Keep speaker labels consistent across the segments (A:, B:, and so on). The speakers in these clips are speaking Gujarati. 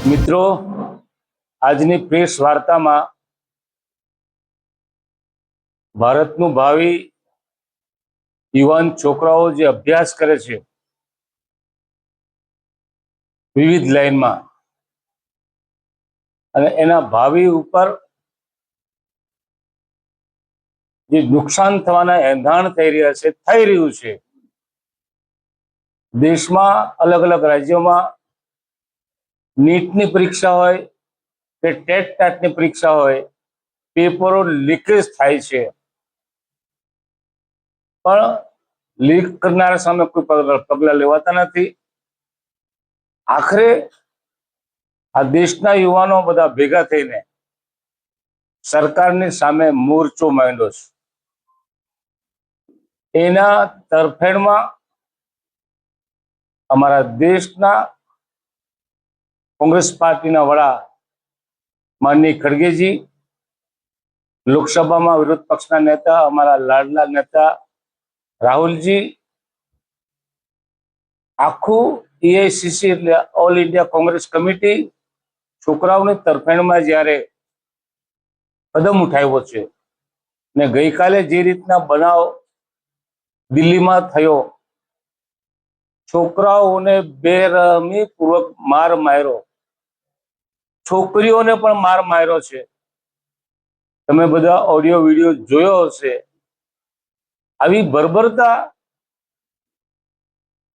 A: મિત્રો, આજની પ્રેસ વાર્તામાં ભારતનું ભાવિ યુવાન છોકરાઓ જે અભ્યાસ કરે છે વિવિધ લાઈનમાં અને એના ભાવિ ઉપર જે નુકસાન થવાના એંધાણ થઈ રહ્યું છે દેશમાં અલગ અલગ રાજ્યોમાં નીટની પરીક્ષા હોય કે ટેટ ટાટની પરીક્ષા હોય, પેપરો લીકેજ થાય છે, પણ લીક કરનારા સામે કોઈ પગલા લેવાતા નથી. આખરે આ દેશના યુવાનો બધા ભેગા થઈને સરકારની સામે મોરચો માંડ્યો છે. એના તરફેણમાં અમારા દેશના કોંગ્રેસ પાર્ટીના વડા માનનીય ખડગેજી, લોકસભામાં વિરોધ પક્ષના નેતા અમારા લાડલા નેતા રાહુલજી, આખું એઆઈસીસી એટલે ઓલ ઇન્ડિયા કોંગ્રેસ કમિટી છોકરાઓની તરફેણમાં જ્યારે કદમ ઉઠાવ્યો છે ને ગઈકાલે જે રીતના બનાવ દિલ્હીમાં થયો, છોકરાઓને બેરહમી પૂર્વક માર માર્યો, છોકરીઓને પણ માર માર્યો છે. તમે બધા ઓડિયો વિડીયો જોયો હશે. આવી બર્બરતા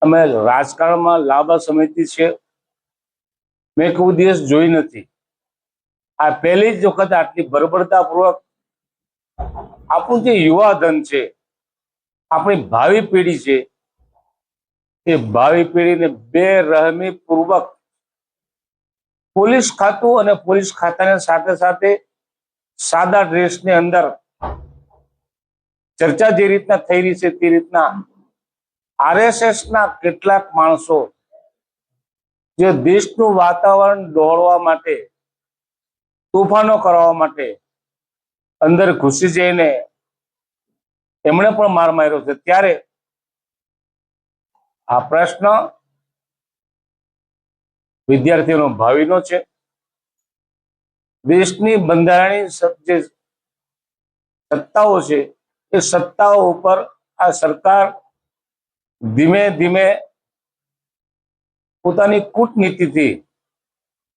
A: અમે રાજકારણમાં લાંબા સમયથી છે, મેં કોઈ દિવસ જોઈ નથી. આ પહેલી જ વખત આટલી બર્બરતા પૂર્વક આપણું જે યુવા ધન છે, આપણી ભાવિ પેઢી છે, એ ભાવિ પેઢીને બેરહમી પૂર્વક પોલીસ ખાતું અને પોલીસ ખાતાની સાથે સાથે સાદા ડ્રેસની અંદર ચર્ચા જે રીતના થઈ રહી છે તે રીતના આરએસએસ ના કેટલાક માણસો જે દેશનું વાતાવરણ દોડવા માટે, તોફાનો કરવા માટે અંદર ઘૂસી જઈને એમણે પણ માર માર્યો છે. ત્યારે આ પ્રશ્ન વિદ્યાર્થીઓનો ભાવિનો છે. દેશની બંધારણીય જે સત્તાઓ છે એ સત્તાઓ ઉપર આ સરકાર ધીમે ધીમે પોતાની કૂટનીતિથી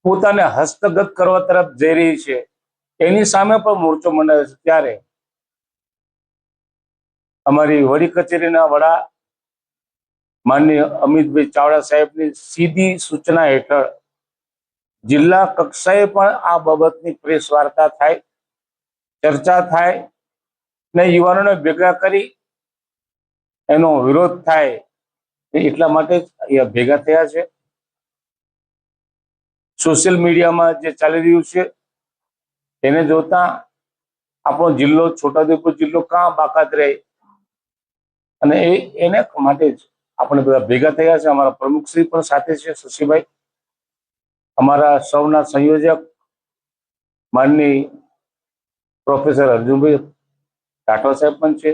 A: પોતાને હસ્તગત કરવા તરફ જઈ રહી છે. એની સામે પણ મોરચો મંડાયો છે. ત્યારે અમારી વડી કચેરીના વડા માનનીય અમિતભાઈ ચાવડા સાહેબની સીધી સૂચના હેઠળ જિલ્લા કક્ષાએ પણ આ બાબતની પ્રેસ વાર્તા થાય, ચર્ચા થાય ને યુવાનોને ભેગા કરી એનો વિરોધ થાય, એટલા માટે જ અહીંયા ભેગા થયા છે. સોશિયલ મીડિયામાં જે ચાલી રહ્યું છે એને જોતા આપણો જિલ્લો છોટાઉદેપુર જિલ્લો કાં બાકાત રહે, અને એને માટે જ આપણે બધા ભેગા થયા છે. અમારા પ્રમુખશ્રી પણ સાથે છે, શશીભાઈ, અમારા સૌના સંયોજક માનનીય પ્રોફેસર અર્જુનભાઈ રાઠવા સાહેબ પણ છે,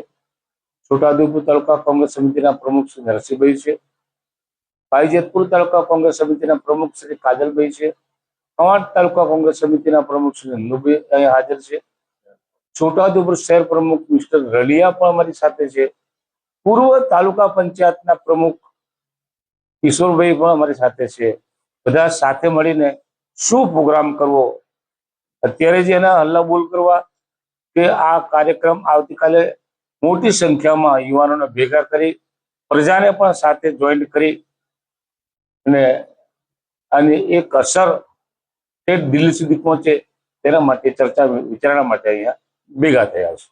A: છોટાઉદેપુર તાલુકા કોંગ્રેસ સમિતિના પ્રમુખ શ્રી નરસિંહભાઈ છે, પાઈજેતપુર તાલુકા કોંગ્રેસ સમિતિના પ્રમુખ શ્રી કાજલભાઈ છે, કવાંટ તાલુકા કોંગ્રેસ સમિતિના પ્રમુખ શ્રી નંદુભાઈ અહીંયા હાજર છે, છોટાઉદેપુર શહેર પ્રમુખ મિસ્ટર રલિયા પણ અમારી સાથે છે, પૂર્વ તાલુકા પંચાયતના પ્રમુખ કિશોરભાઈ પણ અમારી સાથે છે. બધા સાથે મળીને શું પ્રોગ્રામ કરવો, અત્યારે જ એના હલ્લાબોલ કરવા કે આ કાર્યક્રમ આવતીકાલે મોટી સંખ્યામાં યુવાનોને ભેગા કરી પ્રજાને પણ સાથે જોઈન્ટ કરી અને આની એક અસર દિલ્હી સુધી પહોંચે તેના માટે ચર્ચા વિચારણા માટે અહીંયા ભેગા થયા છે.